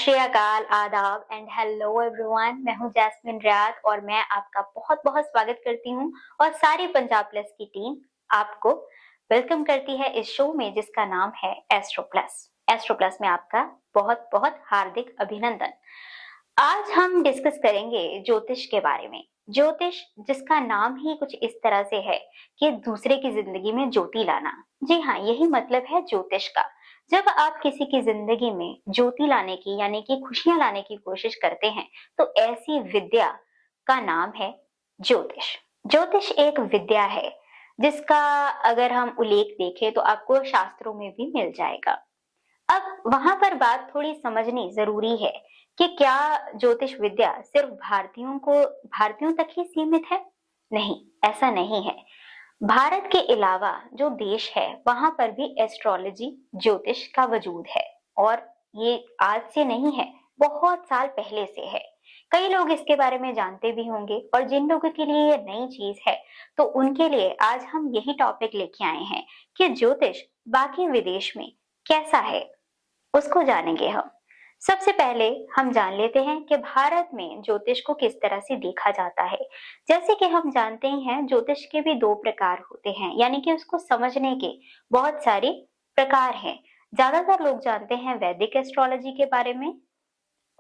श्री अकाल, आदाब and hello everyone. मैं हूं जैस्मिन रियाद और मैं आपका बहुत बहुत स्वागत करती हूं और सारी पंजाब प्लस की टीम आपको वेलकम करती है इस शो में जिसका नाम है एस्ट्रो प्लस। एस्ट्रो प्लस में आपका बहुत बहुत हार्दिक अभिनंदन। आज हम डिस्कस करेंगे ज्योतिष के बारे में। ज्योतिष जिसका नाम ही कुछ इस तरह से है कि दूसरे की जिंदगी में ज्योति लाना। जी हाँ, यही मतलब है ज्योतिष का। जब आप किसी की जिंदगी में ज्योति लाने की यानी कि खुशियां लाने की कोशिश करते हैं तो ऐसी विद्या का नाम है ज्योतिष। ज्योतिष एक विद्या है जिसका अगर हम उल्लेख देखें तो आपको शास्त्रों में भी मिल जाएगा। अब वहां पर बात थोड़ी समझनी जरूरी है कि क्या ज्योतिष विद्या सिर्फ भारतीयों तक ही सीमित है? नहीं, ऐसा नहीं है। भारत के अलावा जो देश है वहां पर भी एस्ट्रोलॉजी ज्योतिष का वजूद है और ये आज से नहीं है, बहुत साल पहले से है। कई लोग इसके बारे में जानते भी होंगे और जिन लोगों के लिए ये नई चीज है तो उनके लिए आज हम यही टॉपिक लेके आए हैं कि ज्योतिष बाकी विदेश में कैसा है, उसको जानेंगे हम। सबसे पहले हम जान लेते हैं कि भारत में ज्योतिष को किस तरह से देखा जाता है। जैसे कि हम जानते ही हैं ज्योतिष के भी दो प्रकार होते हैं, यानी कि उसको समझने के बहुत सारे प्रकार हैं। ज्यादातर लोग जानते हैं वैदिक एस्ट्रोलॉजी के बारे में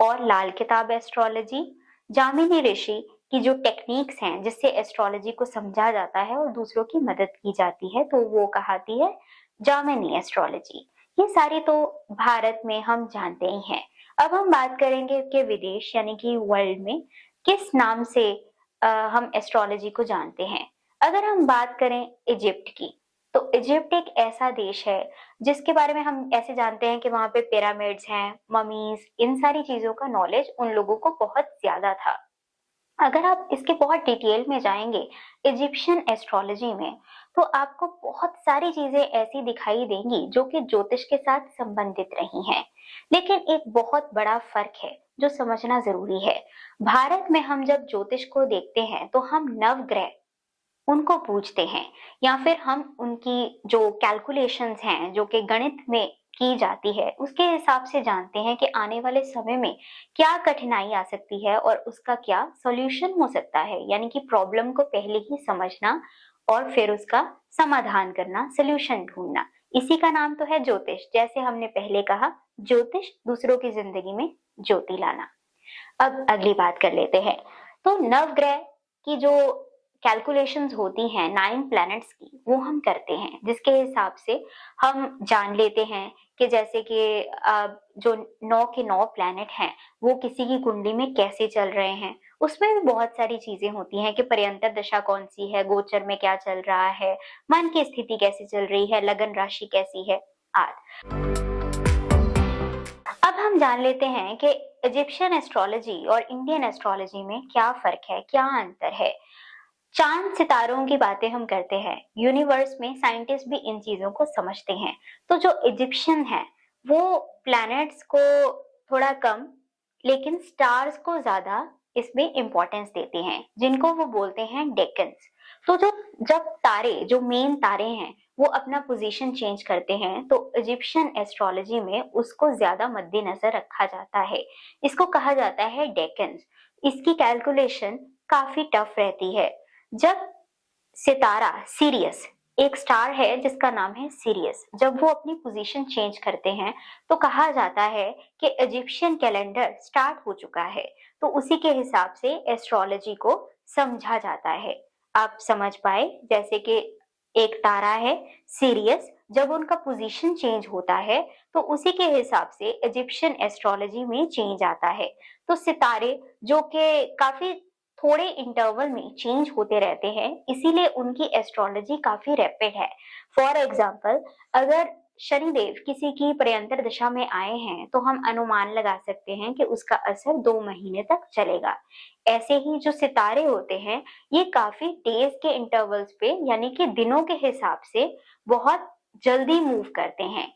और लाल किताब एस्ट्रोलॉजी, जामिनी ऋषि की जो टेक्निक्स हैं जिससे एस्ट्रोलॉजी को समझा जाता है और दूसरों की मदद की जाती है तो वो कहलाती है जामिनी एस्ट्रोलॉजी। ये सारी तो भारत में हम जानते ही हैं। अब हम बात करेंगे कि विदेश यानी कि वर्ल्ड में किस नाम से हम एस्ट्रोलॉजी को जानते हैं। अगर हम बात करें इजिप्ट की तो इजिप्ट एक ऐसा देश है जिसके बारे में हम ऐसे जानते हैं कि वहां पे पिरामिड्स हैं, ममीज, इन सारी चीजों का नॉलेज उन लोगों को बहुत ज्यादा था। अगर आप इसके बहुत डिटेल में जाएंगे इजिप्शियन एस्ट्रोलॉजी में तो आपको बहुत सारी चीजें ऐसी दिखाई देंगी जो कि ज्योतिष के साथ संबंधित रही हैं। लेकिन एक बहुत बड़ा फर्क है जो समझना जरूरी है। भारत में हम जब ज्योतिष को देखते हैं तो हम नवग्रह उनको पूछते हैं या फिर हम उनकी जो कैलकुलेशंस हैं जो कि गणित में की जाती है उसके हिसाब से जानते हैं कि आने वाले समय में क्या कठिनाई आ सकती है और उसका क्या सॉल्यूशन हो सकता है, यानी कि प्रॉब्लम को पहले ही समझना और फिर उसका समाधान करना, सॉल्यूशन ढूंढना। इसी का नाम तो है ज्योतिष। जैसे हमने पहले कहा, ज्योतिष दूसरों की जिंदगी में ज्योति लाना। अब अगली बात कर लेते हैं। तो नवग्रह की जो कैलकुलेशंस होती हैं 9 प्लैनेट्स की वो हम करते हैं, जिसके हिसाब से हम जान लेते हैं कि जैसे कि जो 9 के 9 प्लैनेट हैं वो किसी की कुंडली में कैसे चल रहे हैं। उसमें भी बहुत सारी चीजें होती हैं कि पर्यंतर दशा कौन सी है, गोचर में क्या चल रहा है, मन की स्थिति कैसी चल रही है, लगन राशि कैसी है आदि। अब हम जान लेते हैं कि इजिप्शियन एस्ट्रोलॉजी और इंडियन एस्ट्रोलॉजी में क्या फर्क है, क्या अंतर है। चांद सितारों की बातें हम करते हैं, यूनिवर्स में साइंटिस्ट भी इन चीजों को समझते हैं। तो जो इजिप्शियन है वो प्लैनेट्स को थोड़ा कम लेकिन स्टार्स को ज्यादा इसमें इंपॉर्टेंस देते हैं, जिनको वो बोलते हैं डेकन्स। तो जब तारे, जो मेन तारे हैं, वो अपना पोजीशन चेंज करते हैं तो इजिप्शियन एस्ट्रोलॉजी में उसको ज्यादा मद्देनजर रखा जाता है। इसको कहा जाता है डेकन्स। इसकी कैलकुलेशन काफी टफ रहती है। जब सितारा सीरियस, एक स्टार है जिसका नाम है सीरियस, जब वो अपनी पोजीशन चेंज करते हैं तो कहा जाता है कि इजिप्शियन कैलेंडर स्टार्ट हो चुका है। तो उसी के हिसाब से एस्ट्रोलॉजी को समझा जाता है। आप समझ पाए, जैसे कि एक तारा है सीरियस, जब उनका पोजीशन चेंज होता है तो उसी के हिसाब से इजिप्शियन एस्ट्रोलॉजी में चेंज आता है। तो सितारे जो कि काफी थोड़े इंटरवल में चेंज होते रहते हैं, इसीलिए उनकी एस्ट्रोलॉजी काफी रैपिड है। फॉर एग्जाम्पल, अगर शनिदेव किसी की प्रयंतर दिशा में आए हैं तो हम अनुमान लगा सकते हैं कि उसका असर 2 महीने तक चलेगा। ऐसे ही जो सितारे होते हैं ये काफी डेज के इंटरवल्स पे यानी कि दिनों के हिसाब से बहुत जल्दी मूव करते हैं।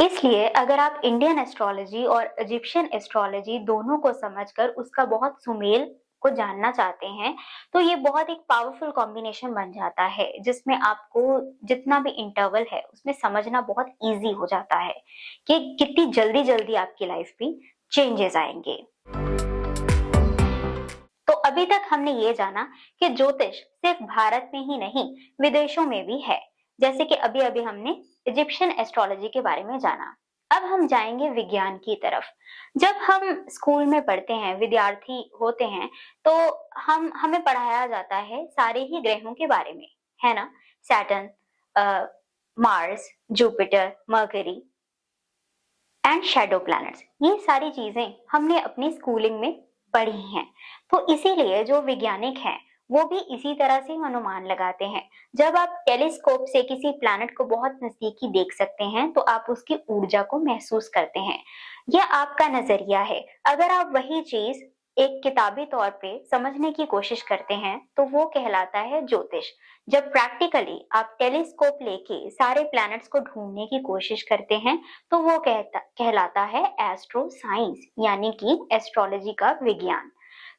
इसलिए अगर आप इंडियन एस्ट्रोलॉजी और इजिप्शियन एस्ट्रोलॉजी दोनों को समझकर उसका बहुत सुमेल को जानना चाहते हैं तो ये बहुत एक पावरफुल कॉम्बिनेशन बन जाता है, जिसमें आपको जितना भी इंटरवल है उसमें समझना बहुत इजी हो जाता है कि कितनी जल्दी जल्दी आपकी लाइफ भी चेंजेस आएंगे। तो अभी तक हमने ये जाना कि ज्योतिष सिर्फ भारत में ही नहीं, विदेशों में भी है। जैसे कि अभी अभी हमने इजिप्शियन एस्ट्रोलॉजी के बारे में जाना। अब हम जाएंगे विज्ञान की तरफ। जब हम स्कूल में पढ़ते हैं, विद्यार्थी होते हैं, तो हमें पढ़ाया जाता है सारे ही ग्रहों के बारे में, है ना। Saturn, Mars, Jupiter, mercury and shadow planets, ये सारी चीजें हमने अपनी स्कूलिंग में पढ़ी हैं। तो इसीलिए जो वैज्ञानिक हैं वो भी इसी तरह से अनुमान लगाते हैं। जब आप टेलीस्कोप से किसी प्लैनेट को बहुत नजदीकी देख सकते हैं तो आप उसकी ऊर्जा को महसूस करते हैं। यह आपका नजरिया है। अगर आप वही चीज एक किताबी तौर पे समझने की कोशिश करते हैं तो वो कहलाता है ज्योतिष। जब प्रैक्टिकली आप टेलीस्कोप लेके सारे प्लैनेट्स को ढूंढने की कोशिश करते हैं तो वो कहलाता है एस्ट्रो साइंस, यानी कि एस्ट्रोलॉजी का विज्ञान।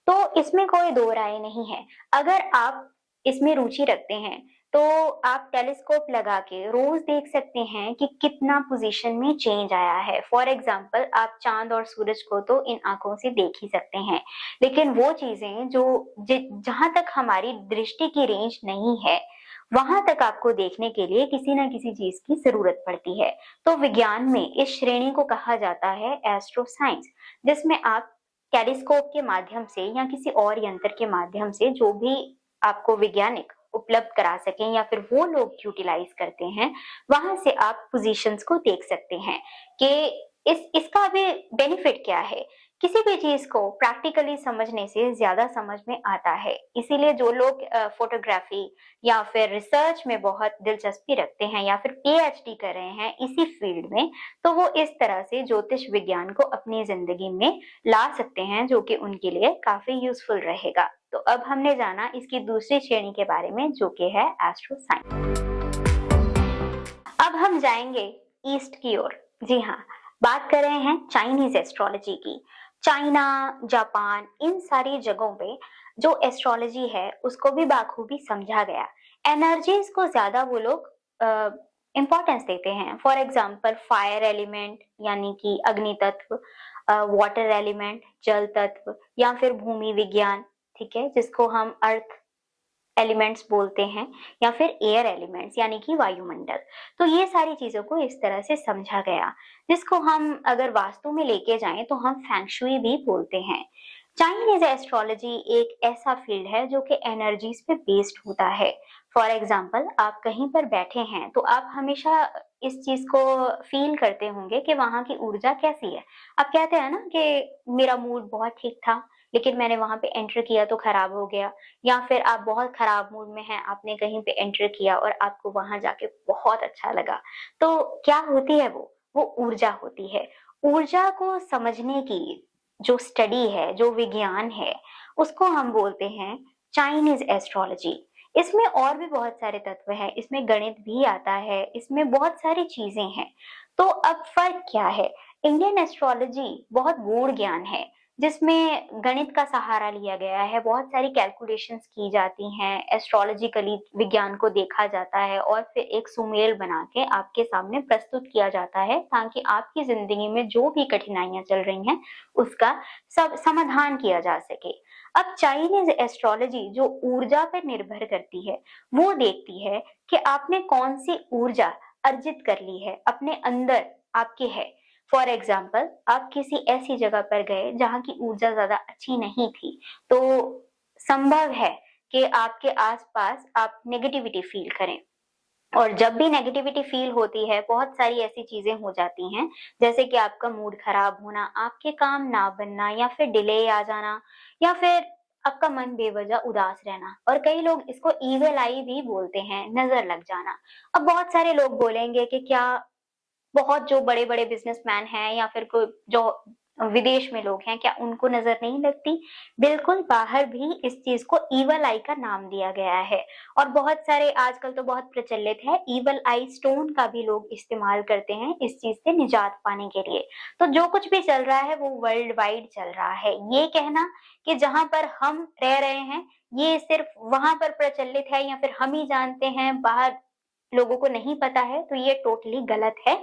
तो इसमें कोई दो राय नहीं है। अगर आप इसमें रुचि रखते हैं तो आप टेलीस्कोप लगा के रोज देख सकते हैं कि कितना पोजीशन में चेंज आया है। फॉर एग्जांपल, आप चांद और सूरज को तो इन आंखों से देख ही सकते हैं, लेकिन वो चीजें जो जहां तक हमारी दृष्टि की रेंज नहीं है, वहां तक आपको देखने के लिए किसी न किसी चीज की जरूरत पड़ती है। तो विज्ञान में इस श्रेणी को कहा जाता है एस्ट्रो साइंस, जिसमें आप टेलीस्कोप के माध्यम से या किसी और यंत्र के माध्यम से जो भी आपको वैज्ञानिक उपलब्ध करा सकें या फिर वो लोग यूटिलाइज करते हैं, वहां से आप पोजीशंस को देख सकते हैं कि इसका भी बेनिफिट क्या है। किसी भी चीज को प्रैक्टिकली समझने से ज्यादा समझ में आता है। इसीलिए जो लोग फोटोग्राफी या फिर रिसर्च में बहुत दिलचस्पी रखते हैं या फिर पीएचडी कर रहे हैं इसी फील्ड में, तो वो इस तरह से ज्योतिष विज्ञान को अपनी जिंदगी में ला सकते हैं, जो कि उनके लिए काफी यूजफुल रहेगा। तो अब हमने जाना इसकी दूसरी श्रेणी के बारे में, जो कि है एस्ट्रो साइंस। अब हम जाएंगे ईस्ट की ओर। जी हाँ, बात कर रहे हैं चाइनीज एस्ट्रोलॉजी की। चाइना, जापान, इन सारी जगहों पे जो एस्ट्रोलॉजी है उसको भी बाखूबी समझा गया। एनर्जीज को ज्यादा वो लोग इम्पोर्टेंस देते हैं। फॉर एग्जाम्पल, फायर एलिमेंट यानी कि अग्नि तत्व, वाटर एलिमेंट जल तत्व, या फिर भूमि विज्ञान, ठीक है, जिसको हम अर्थ एलिमेंट्स बोलते हैं, या फिर एयर एलिमेंट्स यानी कि वायुमंडल। तो ये सारी चीजों को इस तरह से समझा गया, जिसको हम अगर वास्तु में लेके जाएं तो हम फेंगशुई भी बोलते हैं। चाइनीज एस्ट्रोलॉजी एक ऐसा फील्ड है जो कि एनर्जीज पे बेस्ड होता है। फॉर एग्जाम्पल, आप कहीं पर बैठे हैं तो आप हमेशा इस चीज को फील करते होंगे कि वहां की ऊर्जा कैसी है। आप कहते हैं ना कि मेरा मूड बहुत ठीक था, लेकिन मैंने वहां पे एंटर किया तो खराब हो गया। या फिर आप बहुत खराब मूड में हैं, आपने कहीं पे एंटर किया और आपको वहां जाके बहुत अच्छा लगा। तो क्या होती है वो ऊर्जा होती है। ऊर्जा को समझने की जो स्टडी है, जो विज्ञान है, उसको हम बोलते हैं चाइनीज एस्ट्रोलॉजी। इसमें और भी बहुत सारे तत्व हैं, इसमें गणित भी आता है, इसमें बहुत सारी चीजें हैं। तो अब फर्क क्या है? इंडियन एस्ट्रोलॉजी बहुत गूढ़ ज्ञान है, जिसमें गणित का सहारा लिया गया है। बहुत सारी कैलकुलेशंस की जाती हैं, एस्ट्रोलॉजिकली विज्ञान को देखा जाता है और फिर एक सुमेल बना के आपके सामने प्रस्तुत किया जाता है, ताकि आपकी जिंदगी में जो भी कठिनाइयां चल रही हैं उसका सब समाधान किया जा सके। अब चाइनीज एस्ट्रोलॉजी जो ऊर्जा पर निर्भर करती है, वो देखती है कि आपने कौन सी ऊर्जा अर्जित कर ली है, अपने अंदर आपके है। फॉर एग्जाम्पल, आप किसी ऐसी जगह पर गए जहाँ की ऊर्जा ज्यादा अच्छी नहीं थी, तो संभव है कि आपके आसपास आप नेगेटिविटी फील करें। और जब भी नेगेटिविटी फील होती है, बहुत सारी ऐसी चीजें हो जाती हैं, जैसे कि आपका मूड खराब होना, आपके काम ना बनना, या फिर डिले आ जाना, या फिर आपका मन बेवजह उदास रहना। और कई लोग इसको ईविल आई भी बोलते हैं, नजर लग जाना। अब बहुत सारे लोग बोलेंगे कि क्या बहुत जो बड़े बड़े बिजनेसमैन हैं या फिर कोई जो विदेश में लोग हैं, क्या उनको नजर नहीं लगती? बिल्कुल, बाहर भी इस चीज को ईवल आई का नाम दिया गया है। और बहुत सारे आजकल तो बहुत प्रचलित है, ईवल आई स्टोन का भी लोग इस्तेमाल करते हैं इस चीज से निजात पाने के लिए। तो जो कुछ भी चल रहा है वो वर्ल्ड वाइड चल रहा है। ये कहना कि जहां पर हम रह रहे हैं ये सिर्फ वहां पर प्रचलित है या फिर हम ही जानते हैं, बाहर लोगों को नहीं पता है, तो ये टोटली गलत है।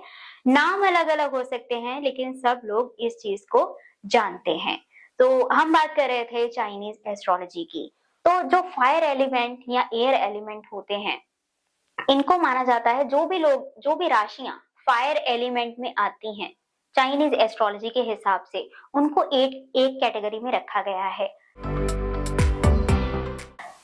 नाम अलग अलग हो सकते हैं, लेकिन सब लोग इस चीज को जानते हैं। तो हम बात कर रहे थे चाइनीज एस्ट्रोलॉजी की। तो जो फायर एलिमेंट या एयर एलिमेंट होते हैं, इनको माना जाता है, जो भी राशियां फायर एलिमेंट में आती हैं चाइनीज एस्ट्रोलॉजी के हिसाब से, उनको एक एक कैटेगरी में रखा गया है।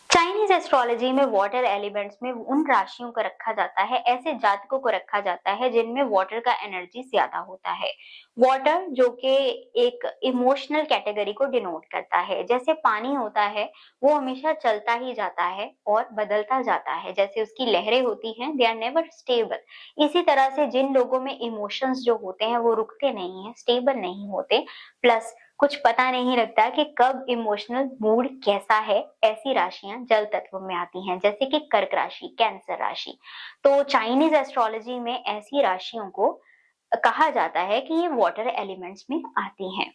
चाइनीज एस्ट्रोलॉजी में वाटर एलिमेंट्स में उन राशियों को रखा जाता है, ऐसे जातकों को रखा जाता है जिनमें वाटर का एनर्जी ज्यादा होता है। वाटर जो कि एक इमोशनल कैटेगरी को डिनोट करता है। जैसे पानी होता है, वो हमेशा चलता ही जाता है और बदलता जाता है, जैसे उसकी लहरें होती हैं, दे आर नेवर स्टेबल। इसी तरह से जिन लोगों में इमोशंस जो होते हैं वो रुकते नहीं है, स्टेबल नहीं होते, प्लस कुछ पता नहीं लगता कि कब इमोशनल मूड कैसा है, ऐसी राशियां जल तत्व में आती हैं, जैसे कि कर्क राशि, कैंसर राशि। तो चाइनीज एस्ट्रोलॉजी में ऐसी राशियों को कहा जाता है कि ये वाटर एलिमेंट्स में आती हैं।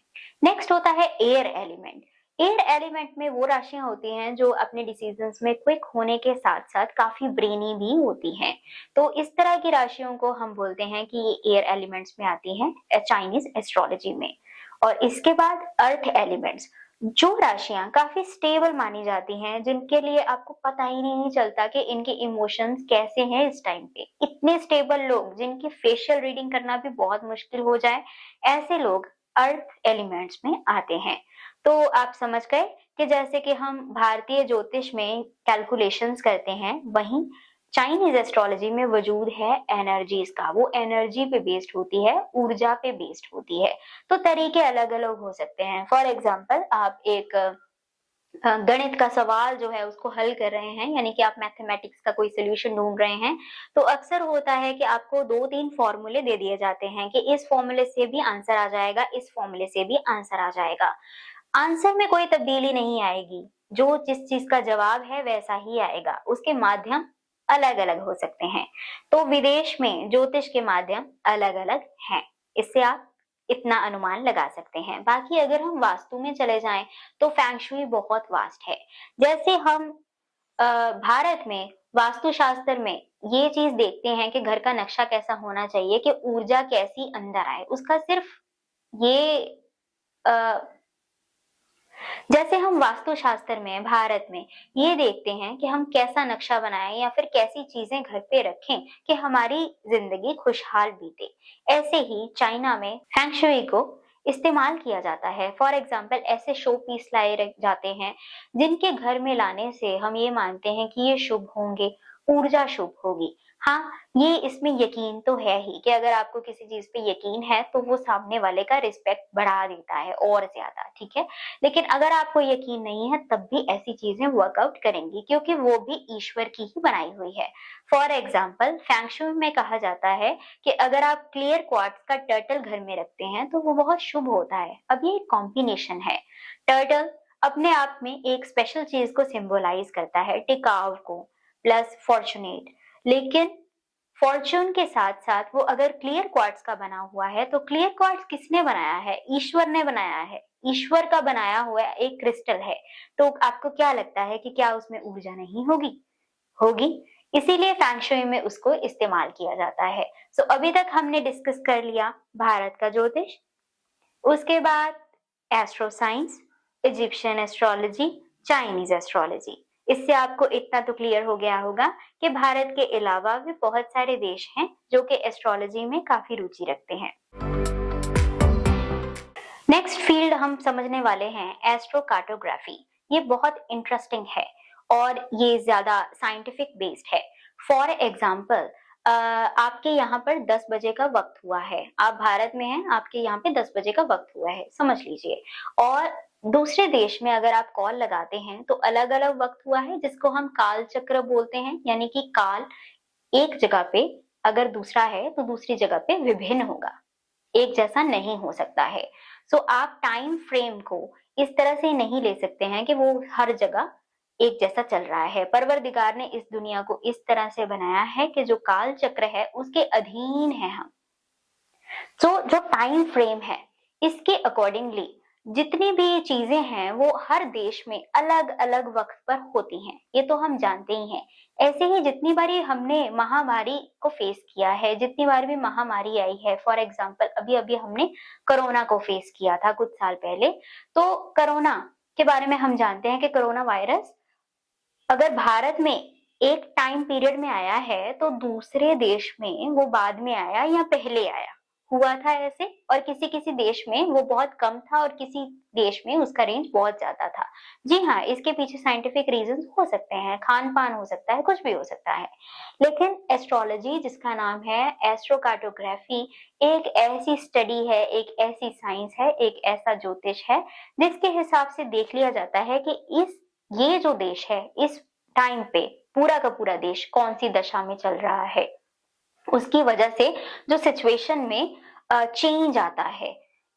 नेक्स्ट होता है एयर एलिमेंट। एयर एलिमेंट में वो राशियां होती हैं जो अपने डिसीजंस में क्विक होने के साथ साथ काफी ब्रेनी भी होती हैं। तो इस तरह की राशियों को हम बोलते हैं कि ये एयर एलिमेंट्स में आती हैं चाइनीज एस्ट्रोलॉजी में। और इसके बाद अर्थ एलिमेंट्स, जो राशियां काफी स्टेबल मानी जाती हैं, जिनके लिए आपको पता ही नहीं चलता कि इनके इमोशंस कैसे हैं इस टाइम पे। इतने स्टेबल लोग जिनकी फेशियल रीडिंग करना भी बहुत मुश्किल हो जाए, ऐसे लोग अर्थ एलिमेंट्स में आते हैं। तो आप समझ गए कि जैसे कि हम भारतीय ज्योतिष में कैलकुलेशंस करते हैं, वहीं चाइनीज एस्ट्रोलॉजी में वजूद है एनर्जीज का। वो एनर्जी पे बेस्ड होती है, ऊर्जा पे बेस्ड होती है। तो तरीके अलग अलग हो सकते हैं। फॉर एग्जाम्पल, आप एक गणित का सवाल जो है उसको हल कर रहे हैं, यानी कि आप मैथमेटिक्स का कोई सोल्यूशन ढूंढ रहे हैं, तो अक्सर होता है कि आपको 2-3 फॉर्मूले दे दिए जाते हैं कि इस फॉर्मूले से भी आंसर आ जाएगा, इस फॉर्मूले से भी आंसर आ जाएगा। आंसर में कोई तब्दीली नहीं आएगी, जो जिस चीज का जवाब है वैसा ही आएगा, उसके माध्यम अलग अलग हो सकते हैं। तो विदेश में ज्योतिष के माध्यम अलग अलग हैं, इससे आप इतना अनुमान लगा सकते हैं। बाकी अगर हम वास्तु में चले जाएं तो फेंगशुई बहुत वास्ट है। जैसे हम भारत में वास्तुशास्त्र में ये चीज देखते हैं कि घर का नक्शा कैसा होना चाहिए कि ऊर्जा कैसी अंदर आए, उसका सिर्फ ये जैसे हम वास्तुशास्त्र में भारत में ये देखते हैं कि हम कैसा नक्शा बनाएं या फिर कैसी चीजें घर पे रखें कि हमारी जिंदगी खुशहाल बीते, ऐसे ही चाइना में फेंगशुई को इस्तेमाल किया जाता है। फॉर एग्जाम्पल, ऐसे शो पीस लाए जाते हैं जिनके घर में लाने से हम ये मानते हैं कि ये शुभ होंगे, ऊर्जा शुभ होगी। हाँ, ये इसमें यकीन तो है ही कि अगर आपको किसी चीज पे यकीन है तो वो सामने वाले का रिस्पेक्ट बढ़ा देता है और ज्यादा, ठीक है। लेकिन अगर आपको यकीन नहीं है तब भी ऐसी चीजें वर्कआउट करेंगी, क्योंकि वो भी ईश्वर की ही बनाई हुई है। फॉर एग्जाम्पल, फेंगशुई में कहा जाता है कि अगर आप क्लियर क्वार्ट्ज का टर्टल घर में रखते हैं तो वो बहुत शुभ होता है। अब ये एक कॉम्बिनेशन है। टर्टल अपने आप में एक स्पेशल चीज को सिंबलाइज करता है, टिकाव को, प्लस फॉर्चुनेट। लेकिन फॉर्चून के साथ साथ वो अगर क्लियर क्वार्ट्ज का बना हुआ है, तो क्लियर क्वार्ट्ज किसने बनाया है? ईश्वर ने बनाया है। ईश्वर का बनाया हुआ एक क्रिस्टल है। तो आपको क्या लगता है कि क्या उसमें ऊर्जा नहीं होगी? होगी। इसीलिए फेंगशुई में उसको इस्तेमाल किया जाता है। सो अभी तक हमने डिस्कस कर लिया भारत का ज्योतिष, उसके बाद astro science, Egyptian astrology, Chinese astrology. इससे आपको इतना तो क्लियर हो गया होगा कि भारत के अलावा भी बहुत सारे देश हैं जो कि एस्ट्रोलॉजी में काफी रुचि रखते हैं। नेक्स्ट फील्ड हम समझने वाले हैं एस्ट्रोकार्टोग्राफी। ये बहुत इंटरेस्टिंग है और ये ज्यादा साइंटिफिक बेस्ड है। फॉर एग्जाम्पल, आपके यहाँ पर 10 बजे का वक्त हुआ है, आप भारत में हैं, आपके यहाँ पे 10 बजे का वक्त हुआ है, समझ लीजिए। और दूसरे देश में अगर आप कॉल लगाते हैं तो अलग अलग वक्त हुआ है, जिसको हम काल चक्र बोलते हैं। यानी कि काल एक जगह पे अगर दूसरा है तो दूसरी जगह पे विभिन्न होगा, एक जैसा नहीं हो सकता है। सो आप टाइम फ्रेम को इस तरह से नहीं ले सकते हैं कि वो हर जगह एक जैसा चल रहा है। परवरदिगार ने इस दुनिया को इस तरह से बनाया है कि जो काल चक्र है उसके अधीन है हम। तो जो टाइम फ्रेम है, इसके अकॉर्डिंगली जितनी भी चीजें हैं वो हर देश में अलग अलग वक्त पर होती हैं, ये तो हम जानते ही हैं। ऐसे ही जितनी बारी हमने महामारी को फेस किया है, जितनी बार भी महामारी आई है, फॉर एग्जाम्पल अभी अभी हमने कोरोना को फेस किया था कुछ साल पहले। तो कोरोना के बारे में हम जानते हैं कि कोरोना वायरस अगर भारत में एक टाइम पीरियड में आया है तो दूसरे देश में वो बाद में आया या पहले आया, हुआ था ऐसे। और किसी किसी देश में वो बहुत कम था और किसी देश में उसका रेंज बहुत ज्यादा था। जी हाँ, इसके पीछे साइंटिफिक रीजंस हो सकते हैं, खान पान हो सकता है, कुछ भी हो सकता है। लेकिन एस्ट्रोलॉजी, जिसका नाम है एस्ट्रोकार्टोग्राफी, एक ऐसी स्टडी है, एक ऐसी साइंस है, एक ऐसा ज्योतिष है जिसके हिसाब से देख लिया जाता है कि ये जो देश है इस टाइम पे पूरा का पूरा देश कौन सी दशा में चल रहा है, उसकी वजह से जो सिचुएशन में चेंज आता है।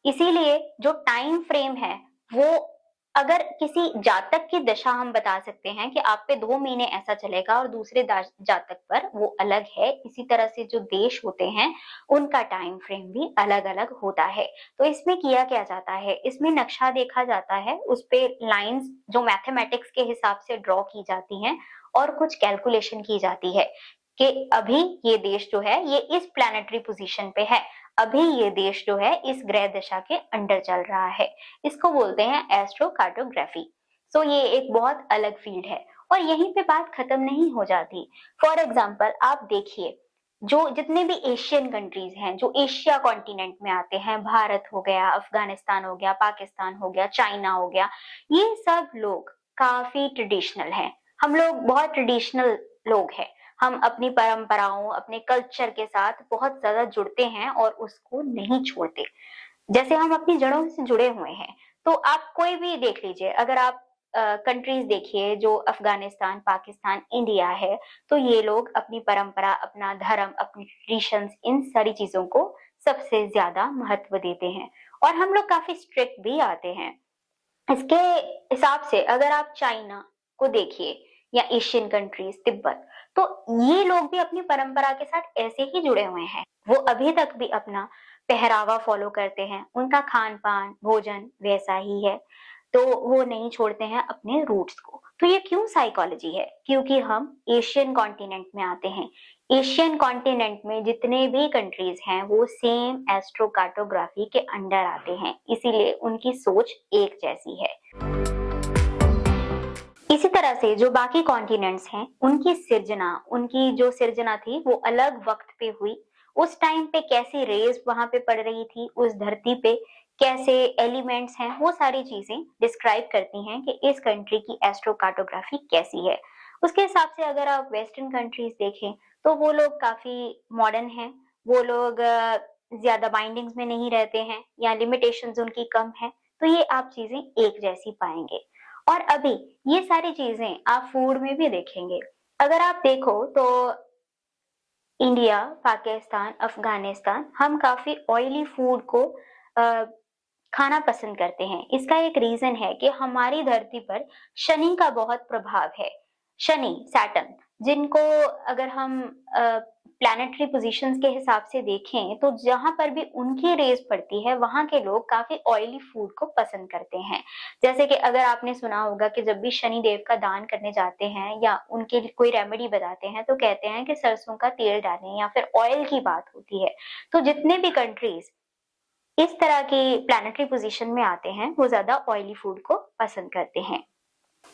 इसीलिए जो टाइम फ्रेम है वो, अगर किसी जातक की दशा हम बता सकते हैं कि आप पे 2 महीने ऐसा चलेगा और दूसरे जातक पर वो अलग है। इसी तरह से जो देश होते हैं उनका टाइम फ्रेम भी अलग अलग होता है। तो इसमें किया क्या जाता है, इसमें नक्शा देखा जाता है, उस पे लाइंस जो मैथमेटिक्स के हिसाब से ड्रॉ की जाती हैं और कुछ कैलकुलेशन की जाती है कि अभी ये देश जो है ये इस प्लैनेटरी पोजीशन पे है, अभी ये देश जो है इस ग्रह दशा के अंडर चल रहा है। इसको बोलते हैं एस्ट्रोकार्टोग्राफी। सो ये एक बहुत अलग फील्ड है और यहीं पे बात खत्म नहीं हो जाती। फॉर एग्जाम्पल आप देखिए, जो जितने भी एशियन कंट्रीज हैं जो एशिया कॉन्टिनेंट में आते हैं, भारत हो गया, अफगानिस्तान हो गया, पाकिस्तान हो गया, चाइना हो गया, ये सब लोग काफी ट्रेडिशनल हैं। हम लोग बहुत ट्रेडिशनल लोग हैं। हम अपनी परंपराओं, अपने कल्चर के साथ बहुत ज्यादा जुड़ते हैं और उसको नहीं छोड़ते। जैसे हम अपनी जड़ों से जुड़े हुए हैं। तो आप कोई भी देख लीजिए, अगर आप कंट्रीज देखिए जो अफगानिस्तान, पाकिस्तान, इंडिया है, तो ये लोग अपनी परंपरा, अपना धर्म, अपनी ट्रेडिशंस, इन सारी चीजों को सबसे ज्यादा महत्व देते हैं और हम लोग काफी स्ट्रिक्ट भी आते हैं। इसके हिसाब से अगर आप चाइना को देखिए या एशियन कंट्रीज, तिब्बत, तो ये लोग भी अपनी परंपरा के साथ ऐसे ही जुड़े हुए हैं। वो अभी तक भी अपना पहरावा फॉलो करते हैं, उनका खान पान, भोजन वैसा ही है। तो वो नहीं छोड़ते हैं अपने रूट्स को। तो ये क्यों साइकोलॉजी है? क्योंकि हम एशियन कॉन्टिनेंट में आते हैं। एशियन कॉन्टिनेंट में जितने भी कंट्रीज हैं वो सेम एस्ट्रोकार्टोग्राफी के अंडर आते हैं, इसीलिए उनकी सोच एक जैसी है। इसी तरह से जो बाकी कॉन्टिनेंट्स हैं उनकी सिर्जना, उनकी जो सिर्जना थी वो अलग वक्त पे हुई। उस टाइम पे कैसी रेज वहां पे पड़ रही थी, उस धरती पे कैसे एलिमेंट्स हैं, वो सारी चीजें डिस्क्राइब करती हैं कि इस कंट्री की एस्ट्रोकार्टोग्राफी कैसी है। उसके हिसाब से अगर आप वेस्टर्न कंट्रीज देखें तो वो लोग काफी मॉडर्न हैं। वो लोग ज्यादा बाइंडिंग्स में नहीं रहते हैं या लिमिटेशंस उनकी कम है। तो ये आप चीजें एक जैसी पाएंगे। और अभी ये सारी चीजें आप फूड में भी देखेंगे। अगर आप देखो तो इंडिया, पाकिस्तान, अफगानिस्तान, हम काफी ऑयली फूड को खाना पसंद करते हैं। इसका एक रीजन है कि हमारी धरती पर शनि का बहुत प्रभाव है। शनि, सैटर्न, जिनको अगर हम प्लैनेटरी पोजीशंस के हिसाब से देखें तो जहां पर भी उनकी रेस पड़ती है वहां के लोग काफी ऑयली फूड को पसंद करते हैं। जैसे कि अगर आपने सुना होगा कि जब भी शनि देव का दान करने जाते हैं या उनके लिए कोई रेमेडी बताते हैं तो कहते हैं कि सरसों का तेल डालें या फिर ऑयल की बात होती है। तो जितने भी कंट्रीज इस तरह की प्लैनेटरी पोजीशन में आते हैं वो ज्यादा ऑयली फूड को पसंद करते हैं।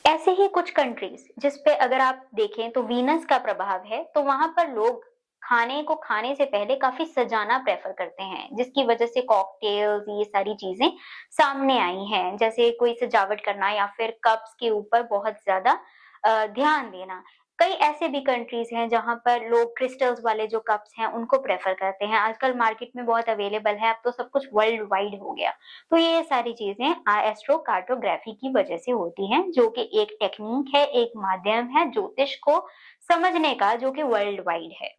ऐसे ही कुछ कंट्रीज जिसपे अगर आप देखें तो वीनस का प्रभाव है, तो वहां पर लोग खाने को खाने से पहले काफी सजाना प्रेफर करते हैं, जिसकी वजह से कॉकटेल्स, ये सारी चीजें सामने आई हैं। जैसे कोई सजावट करना या फिर कप्स के ऊपर बहुत ज्यादा ध्यान देना। कई ऐसे भी कंट्रीज हैं जहां पर लोग क्रिस्टल्स वाले जो कप्स हैं उनको प्रेफर करते हैं। आजकल मार्केट में बहुत अवेलेबल है, अब तो सब कुछ वर्ल्ड वाइड हो गया। तो ये सारी चीजें एस्ट्रोकार्टोग्राफी की वजह से होती हैं, जो कि एक टेक्निक है, एक माध्यम है ज्योतिष को समझने का, जो कि वर्ल्ड वाइड है।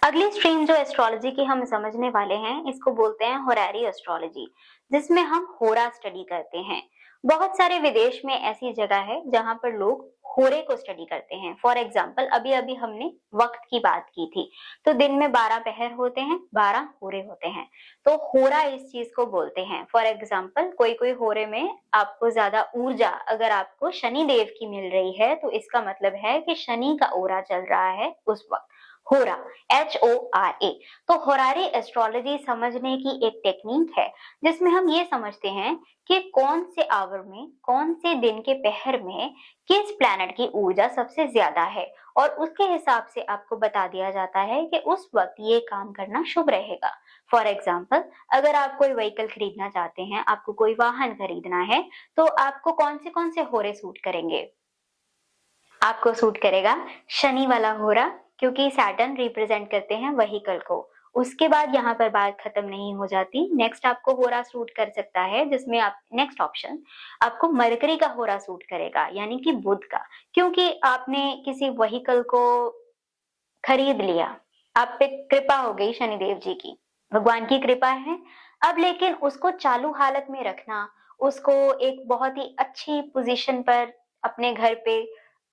अगली स्ट्रीम जो एस्ट्रोलॉजी की हम समझने वाले हैं इसको बोलते हैं होरारी एस्ट्रोलॉजी, जिसमें हम होरा स्टडी करते हैं। बहुत सारे विदेश में ऐसी जगह है जहाँ पर लोग होरे को स्टडी करते हैं। फॉर एग्जाम्पल अभी अभी हमने वक्त की बात की थी, तो दिन में 12 पहर होते हैं, 12 होरे होते हैं, तो होरा इस चीज को बोलते हैं। फॉर एग्जाम्पल कोई कोई होरे में आपको ज्यादा ऊर्जा अगर आपको शनि देव की मिल रही है, तो इसका मतलब है कि शनि का ओरा चल रहा है उस वक्त। होरा, HORA। तो होरारी एस्ट्रोलॉजी समझने की एक टेक्निक है जिसमें हम ये समझते हैं कि कौन से आवर में, कौन से दिन के पहर में किस प्लैनेट की ऊर्जा सबसे ज्यादा है, और उसके हिसाब से आपको बता दिया जाता है कि उस वक्त ये काम करना शुभ रहेगा। फॉर एग्जाम्पल अगर आप कोई व्हीकल खरीदना चाहते हैं, आपको कोई वाहन खरीदना है, तो आपको कौन से होरे सूट करेंगे? आपको सूट करेगा शनि वाला होरा, क्योंकि सैटर्न रिप्रेजेंट करते हैं व्हीकल को। उसके बाद यहाँ पर बात खत्म नहीं हो जाती, नेक्स्ट आपको होरा सूट कर सकता है, जिसमें आप नेक्स्ट ऑप्शन आपको मरकरी का होरा सूट करेगा, यानी कि बुध का, क्योंकि आपने किसी व्हीकल को खरीद लिया, आप पे कृपा हो गई शनिदेव जी की, भगवान की कृपा है। अब लेकिन उसको चालू हालत में रखना, उसको एक बहुत ही अच्छी पोजीशन पर अपने घर पे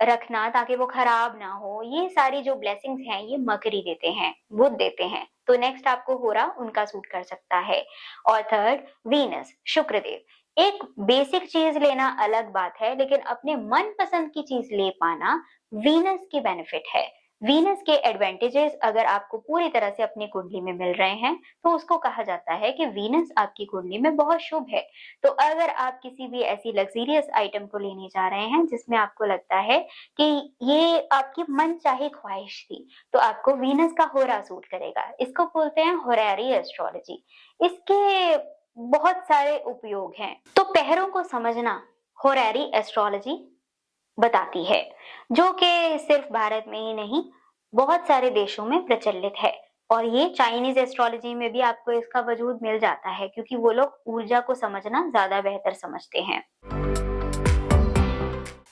रखना ताकि वो खराब ना हो, ये सारी जो ब्लेसिंग्स हैं ये मकरी देते हैं, बुध देते हैं। तो नेक्स्ट आपको होरा उनका सूट कर सकता है। और थर्ड, वीनस, शुक्रदेव। एक बेसिक चीज लेना अलग बात है, लेकिन अपने मन पसंद की चीज ले पाना वीनस की बेनिफिट है। वीनस के एडवांटेजेस अगर आपको पूरी तरह से अपनी कुंडली में मिल रहे हैं, तो उसको कहा जाता है कि वीनस आपकी कुंडली में बहुत शुभ है। तो अगर आप किसी भी ऐसी लग्जरियस आइटम को लेने जा रहे हैं जिसमें आपको लगता है कि ये आपकी मन चाहे ख्वाहिश थी, तो आपको वीनस का होरा सूट करेगा। इसको बोलते हैं होरारी एस्ट्रोलॉजी। इसके बहुत सारे उपयोग हैं। तो पहरों को समझना होरारी एस्ट्रोलॉजी बताती है, जो कि सिर्फ भारत में ही नहीं, बहुत सारे देशों में प्रचलित है। और ये चाइनीज एस्ट्रोलॉजी में भी आपको इसका वजूद मिल जाता है, क्योंकि वो लोग ऊर्जा को समझना ज्यादा बेहतर समझते हैं।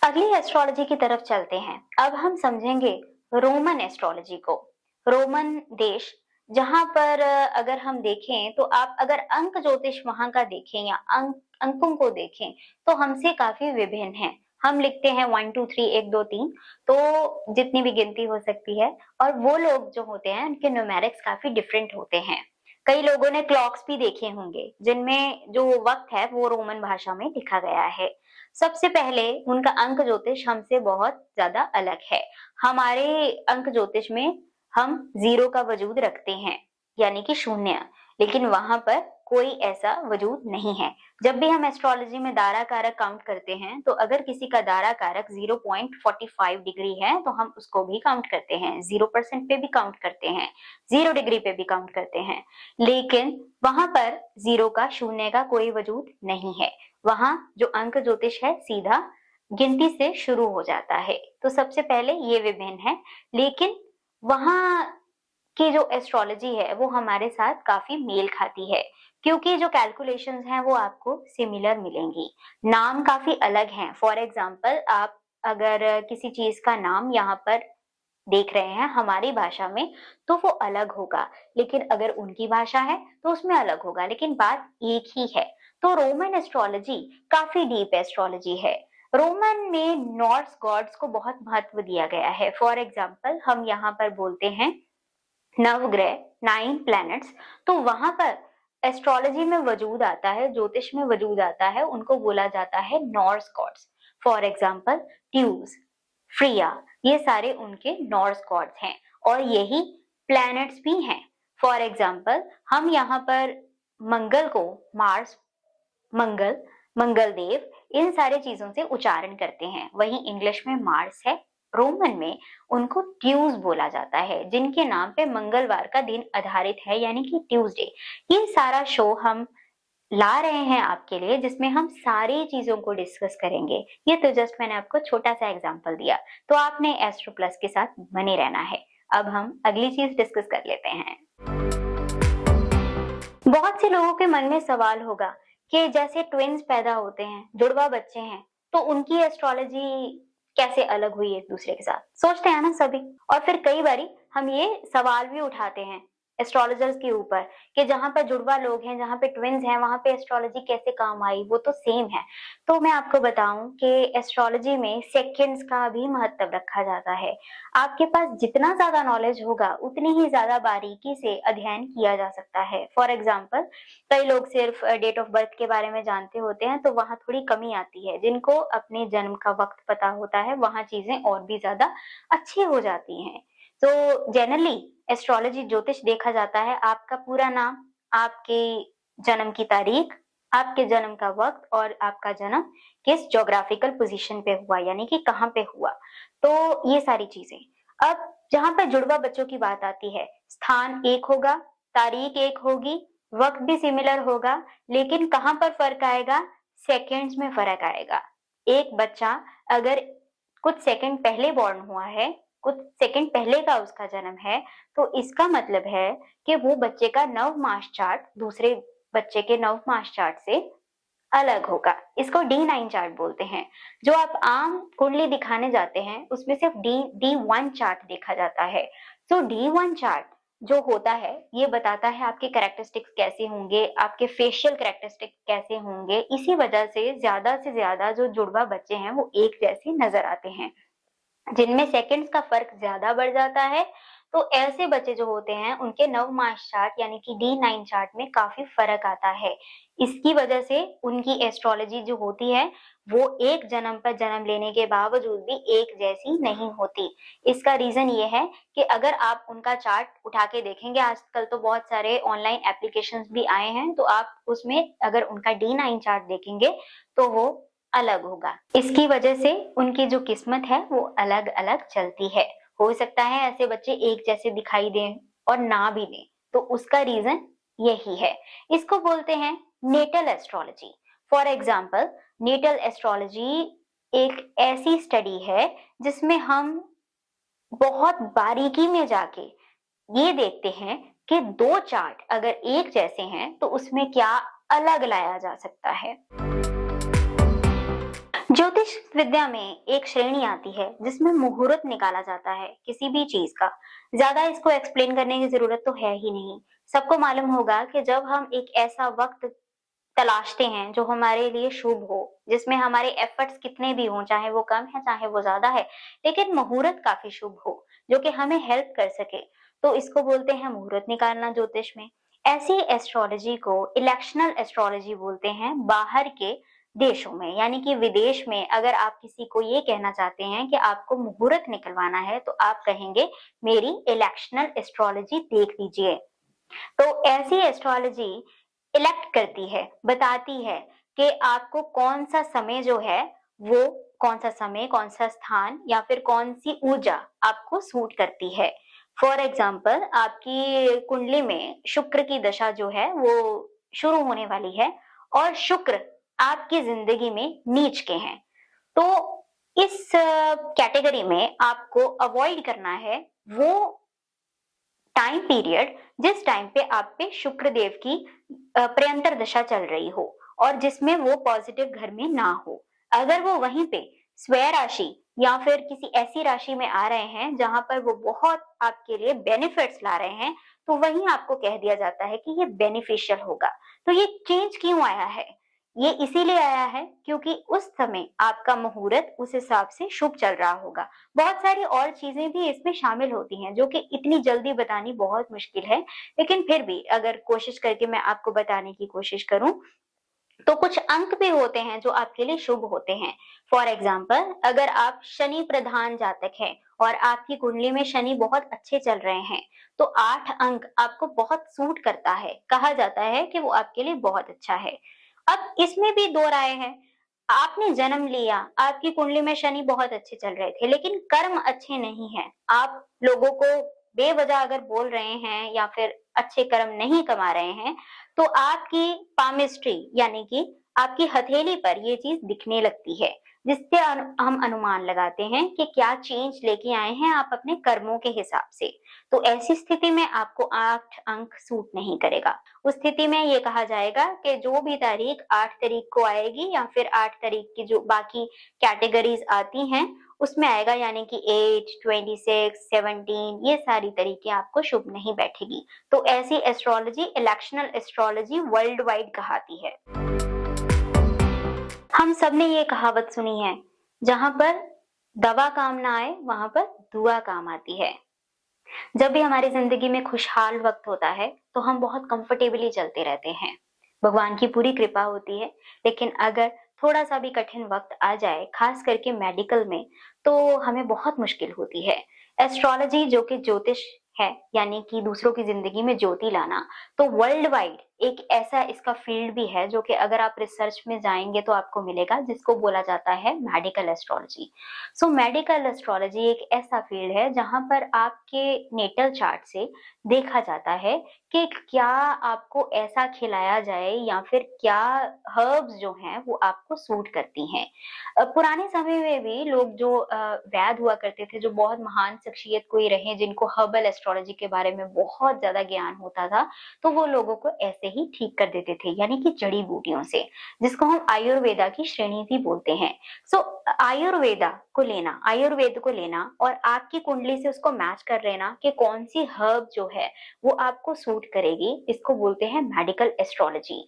अगली एस्ट्रोलॉजी की तरफ चलते हैं। अब हम समझेंगे रोमन एस्ट्रोलॉजी को। रोमन देश, जहां पर अगर हम देखें तो आप अगर अंक ज्योतिष वहां का देखें या अंकों को देखें, तो हमसे काफी विभिन्न है। हम लिखते हैं 1 2 3 1 2 3, तो जितनी भी गिनती हो सकती है। और वो लोग जो होते हैं उनके न्यूमेरिक्स काफी डिफरेंट होते हैं। कई लोगों ने क्लॉक्स भी देखे होंगे, जिनमें जो वक्त है वो रोमन भाषा में लिखा गया है। सबसे पहले उनका अंक ज्योतिष हमसे बहुत ज्यादा अलग है। हमारे अंक ज्योतिष में हम 0 का वजूद रखते हैं, यानी कि शून्य, लेकिन वहां पर कोई ऐसा वजूद नहीं है। जब भी हम एस्ट्रोलॉजी में दारा कारक काउंट करते हैं, तो अगर किसी का दारा कारक 0.45 डिग्री है, तो हम उसको भी काउंट करते हैं, 0% पे भी काउंट करते हैं, 0 डिग्री पे भी काउंट करते हैं। लेकिन वहां पर 0 का, शून्य का कोई वजूद नहीं है। वहां जो अंक ज्योतिष है सीधा गिनती से शुरू हो जाता है। तो सबसे पहले ये विभिन्न है, लेकिन वहां की जो एस्ट्रोलॉजी है वो हमारे साथ काफी मेल खाती है, क्योंकि जो कैलकुलेशंस हैं वो आपको सिमिलर मिलेंगी। नाम काफी अलग हैं। फॉर एग्जाम्पल आप अगर किसी चीज का नाम यहाँ पर देख रहे हैं हमारी भाषा में, तो वो अलग होगा, लेकिन अगर उनकी भाषा है तो उसमें अलग होगा, लेकिन बात एक ही है। तो रोमन एस्ट्रोलॉजी काफी डीप एस्ट्रोलॉजी है। रोमन में नॉर्स गॉड्स को बहुत महत्व दिया गया है। फॉर एग्जाम्पल हम यहाँ पर बोलते हैं नवग्रह, 9 प्लैनेट्स, तो वहां पर एस्ट्रोलॉजी में वजूद आता है, ज्योतिष में वजूद आता है, उनको बोला जाता है नॉर्स गॉड्स। फॉर एग्जाम्पल ट्यूज, फ्रिया, ये सारे उनके नॉर्स गॉड्स हैं, और यही प्लैनेट्स भी हैं। फॉर एग्जाम्पल हम यहाँ पर मंगल को मार्स, मंगल, मंगल देव, इन सारे चीजों से उच्चारण करते हैं। वहीं इंग्लिश में मार्स है, रोमन में उनको ट्यूज बोला जाता है, जिनके नाम पे मंगलवार का दिन आधारित है, यानी कि ट्यूसडे। ये सारा शो हम ला रहे हैं आपके लिए, जिसमें हम सारी चीजों को डिस्कस करेंगे। ये तो जस्ट मैंने आपको छोटा सा एग्जांपल दिया, तो आपने एस्ट्रो प्लस के साथ बने रहना है। अब हम अगली चीज डिस्कस कर लेते हैं। बहुत से लोगों के मन में सवाल होगा कि जैसे ट्विन्स पैदा होते हैं, जुड़वा बच्चे हैं, तो उनकी एस्ट्रोलॉजी कैसे अलग हुई एक दूसरे के साथ, सोचते हैं ना सभी। और फिर कई बारी हम ये सवाल भी उठाते हैं एस्ट्रोलॉजर्स के ऊपर कि जहाँ पर जुड़वा लोग हैं, जहाँ पे ट्विन्स हैं, वहाँ पे एस्ट्रोलॉजी कैसे काम आई, वो तो सेम है। तो मैं आपको बताऊं कि एस्ट्रोलॉजी में सेकंड्स का भी महत्व रखा जाता है। आपके पास जितना ज्यादा नॉलेज होगा उतनी ही ज्यादा बारीकी से अध्ययन किया जा सकता है। फॉर एग्जाम्पल, कई लोग सिर्फ डेट ऑफ बर्थ के बारे में जानते होते हैं, तो वहां थोड़ी कमी आती है। जिनको अपने जन्म का वक्त पता होता है वहां चीजें और भी ज्यादा अच्छी हो जाती हैं। तो जनरली एस्ट्रोलॉजी ज्योतिष देखा जाता है आपका पूरा नाम, आपके जन्म की तारीख, आपके जन्म का वक्त और आपका जन्म किस ज्योग्राफिकल पोजीशन पे हुआ, यानी कि कहाँ पे हुआ। तो ये सारी चीजें। अब जहां पर जुड़वा बच्चों की बात आती है, स्थान एक होगा, तारीख एक होगी, वक्त भी सिमिलर होगा, लेकिन कहां पर फर्क आएगा, सेकेंड्स में फर्क आएगा। एक बच्चा अगर कुछ सेकंड पहले बॉर्न हुआ है, कुछ सेकंड पहले का उसका जन्म है, तो इसका मतलब है कि वो बच्चे का नव मास चार्ट दूसरे बच्चे के नव मास चार्ट से अलग होगा। इसको D9 चार्ट बोलते हैं। जो आप आम कुंडली दिखाने जाते हैं उसमें सिर्फ D1 चार्ट देखा जाता है। तो D1 चार्ट जो होता है ये बताता है आपके कैरेक्टरिस्टिक्स कैसे होंगे, आपके फेशियल कैरेक्टरिस्टिक्स कैसे होंगे। इसी वजह से ज्यादा जो जुड़वा बच्चे हैं वो एक जैसे नजर आते हैं। जिनमें सेकंड्स का फर्क ज्यादा बढ़ जाता है, तो ऐसे बच्चे जो होते हैं उनके नव मास चार्ट यानी कि D9 चार्ट में काफी फर्क आता है। इसकी वजह से उनकी एस्ट्रोलॉजी जो होती है वो एक जन्म पर जन्म लेने के बावजूद भी एक जैसी नहीं होती। इसका रीजन ये है कि अगर आप उनका चार्ट उठा के देखेंगे, आजकल तो बहुत सारे ऑनलाइन एप्लीकेशंस भी आए हैं, तो आप उसमें अगर उनका D9 चार्ट देखेंगे तो वो अलग होगा। इसकी वजह से उनकी जो किस्मत है वो अलग अलग चलती है। हो सकता है ऐसे बच्चे एक जैसे दिखाई दें और ना भी दें, तो उसका रीजन यही है। इसको बोलते हैं natal astrology. For example, natal astrology एक ऐसी स्टडी है जिसमें हम बहुत बारीकी में जाके ये देखते हैं कि दो चार्ट अगर एक जैसे हैं तो उसमें क्या अलग लाया जा सकता है। ज्योतिष विद्या में एक श्रेणी आती है जिसमें मुहूर्त निकाला जाता है किसी भी चीज का। ज्यादा इसको एक्सप्लेन करने की जरूरत तो है ही नहीं। सबको मालूम होगा कि जब हम एक ऐसा वक्त तलाशते हैं जो हमारे लिए शुभ हो, जिसमें हमारे एफर्ट्स कितने भी हों, चाहे वो कम है चाहे वो ज्यादा है, लेकिन मुहूर्त काफी शुभ हो जो कि हमें हेल्प कर सके, तो इसको बोलते हैं मुहूर्त निकालना ज्योतिष में। ऐसी एस्ट्रोलॉजी को इलेक्शनल एस्ट्रोलॉजी बोलते हैं। बाहर के देशों में यानी कि विदेश में अगर आप किसी को ये कहना चाहते हैं कि आपको मुहूर्त निकलवाना है तो आप कहेंगे मेरी इलेक्शनल एस्ट्रोलॉजी देख लीजिए। तो ऐसी एस्ट्रोलॉजी इलेक्ट करती है, बताती है कि आपको कौन सा समय जो है वो कौन सा समय, कौन सा स्थान या फिर कौन सी ऊर्जा आपको सूट करती है। फॉर एग्जाम्पल, आपकी कुंडली में शुक्र की दशा जो है वो शुरू होने वाली है और शुक्र आपकी जिंदगी में नीच के हैं, तो इस कैटेगरी में आपको अवॉइड करना है वो टाइम पीरियड जिस टाइम पे आप पे शुक्र देव की प्रयंतर दशा चल रही हो और जिसमें वो पॉजिटिव घर में ना हो। अगर वो वहीं पे स्वय राशि या फिर किसी ऐसी राशि में आ रहे हैं जहां पर वो बहुत आपके लिए बेनिफिट्स ला रहे हैं, तो वहीं आपको कह दिया जाता है कि ये बेनिफिशियल होगा। तो ये चेंज क्यों आया है? ये इसीलिए आया है क्योंकि उस समय आपका मुहूर्त उस हिसाब से शुभ चल रहा होगा। बहुत सारी और चीजें भी इसमें शामिल होती हैं जो कि इतनी जल्दी बतानी बहुत मुश्किल है, लेकिन फिर भी अगर कोशिश करके मैं आपको बताने की कोशिश करूं तो कुछ अंक भी होते हैं जो आपके लिए शुभ होते हैं। फॉर एग्जाम्पल, अगर आप शनि प्रधान जातक हैं और आपकी कुंडली में शनि बहुत अच्छे चल रहे हैं तो 8 अंक आपको बहुत सूट करता है, कहा जाता है कि वो आपके लिए बहुत अच्छा है। अब इसमें भी दो राय है। आपने जन्म लिया, आपकी कुंडली में शनि बहुत अच्छे चल रहे थे लेकिन कर्म अच्छे नहीं है, आप लोगों को बेवजह अगर बोल रहे हैं या फिर अच्छे कर्म नहीं कमा रहे हैं, तो आपकी पामिस्ट्री यानी कि आपकी हथेली पर ये चीज दिखने लगती है, जिससे हम अनुमान लगाते हैं कि क्या चेंज लेके आए हैं आप अपने कर्मों के हिसाब से। तो ऐसी स्थिति में आपको 8 अंक सूट नहीं करेगा। उस स्थिति में ये कहा जाएगा कि जो भी तारीख 8 तारीख को आएगी या फिर 8 तारीख की जो बाकी कैटेगरीज आती हैं उसमें आएगा, यानी कि 8, 26, 17 ये सारी तरीके आपको शुभ नहीं बैठेगी। तो ऐसी astrology electional astrology world wide कहलाती है। हम सब ने ये कहावत सुनी है, जहां पर दवा काम ना आए वहां पर दुआ काम आती है। जब भी हमारी जिंदगी में खुशहाल वक्त होता है तो हम बहुत कंफर्टेबली चलते रहते हैं, भगवान की पूरी कृपा होती है। लेकिन अगर थोड़ा सा भी कठिन वक्त आ जाए, खास करके मेडिकल में, तो हमें बहुत मुश्किल होती है। एस्ट्रोलॉजी जो कि ज्योतिष है, यानी कि दूसरों की जिंदगी में ज्योति लाना, तो वर्ल्ड वाइड एक ऐसा इसका फील्ड भी है जो कि अगर आप रिसर्च में जाएंगे तो आपको मिलेगा, जिसको बोला जाता है medical astrology. So medical astrology एक ऐसा फील्ड है जहां पर आपके नेटल चार्ट से देखा जाता है कि क्या आपको ऐसा खिलाया जाए या फिर क्या हर्ब्स जो हैं वो आपको सूट करती हैं। पुराने समय में भी लोग जो वैद हुआ करते थे, जो बहुत महान शख्सियत कोई रहे जिनको हर्बल एस्ट्रोलॉजी के बारे में बहुत ज्यादा ज्ञान होता था, तो वो लोगों को ऐसे ही ठीक कर देते थे, यानी कि जड़ी बूटियों से, जिसको हम आयुर्वेदा की श्रेणी भी बोलते हैं। सो आयुर्वेद को लेना और आपकी कुंडली से उसको मैच कर लेना कि कौन सी हर्ब जो है वो आपको सूट करेगी, इसको बोलते हैं मेडिकल एस्ट्रोलॉजी।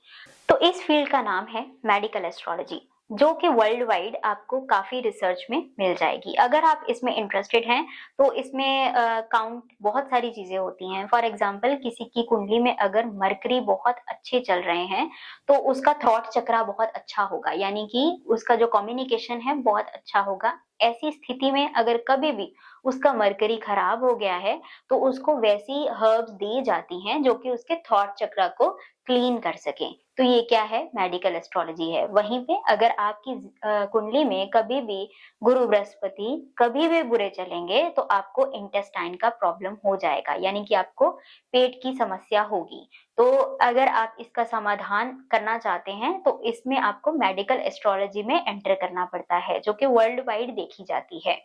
तो इस फील्ड का नाम है मेडिकल एस्ट्रोलॉजी, जो कि वर्ल्ड वाइड आपको काफी रिसर्च में मिल जाएगी। अगर आप इसमें इंटरेस्टेड हैं तो इसमें काउंट बहुत सारी चीजें होती हैं। फॉर एग्जांपल, किसी की कुंडली में अगर मरकरी बहुत अच्छे चल रहे हैं तो उसका थॉट चक्रा बहुत अच्छा होगा, यानी कि उसका जो कम्युनिकेशन है बहुत अच्छा होगा। ऐसी स्थिति में अगर कभी भी उसका मरकरी खराब हो गया है तो उसको वैसी हर्ब्स दी जाती हैं जो कि उसके थॉट चक्रा को क्लीन कर सके। तो ये क्या है? मेडिकल एस्ट्रोलॉजी है। वहीं पे अगर आपकी कुंडली में कभी भी गुरु बृहस्पति कभी भी बुरे चलेंगे तो आपको इंटेस्टाइन का प्रॉब्लम हो जाएगा, यानी कि आपको पेट की समस्या होगी। तो अगर आप इसका समाधान करना चाहते हैं तो इसमें आपको मेडिकल एस्ट्रोलॉजी में एंटर करना पड़ता है, जो कि वर्ल्ड वाइड देखी जाती है।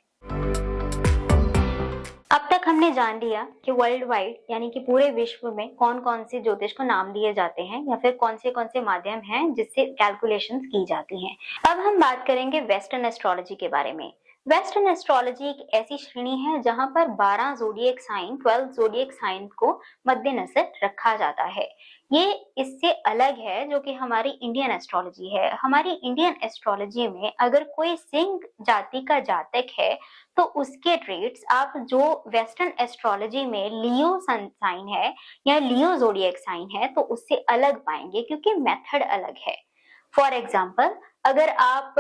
अब तक हमने जान लिया कि वर्ल्ड वाइड यानी कि पूरे विश्व में कौन कौन से ज्योतिष को नाम दिए जाते हैं या फिर कौन से माध्यम हैं जिससे कैलकुलेशंस की जाती हैं। अब हम बात करेंगे वेस्टर्न एस्ट्रोलॉजी के बारे में। वेस्टर्न एस्ट्रोलॉजी एक ऐसी श्रेणी है जहां पर 12 जोडिएक साइन, 12 जोडिएक साइन को मद्देनजर रखा जाता है। ये इससे अलग है जो कि हमारी इंडियन एस्ट्रोलॉजी है। हमारी इंडियन एस्ट्रोलॉजी में अगर कोई सिंह जाति का जातक है तो उसके ट्रेड्स आप जो वेस्टर्न एस्ट्रोलॉजी में लियो सन साइन है या लियो जोडिएक साइन है तो उससे अलग पाएंगे, क्योंकि मेथड अलग है। फॉर एग्जाम्पल, अगर आप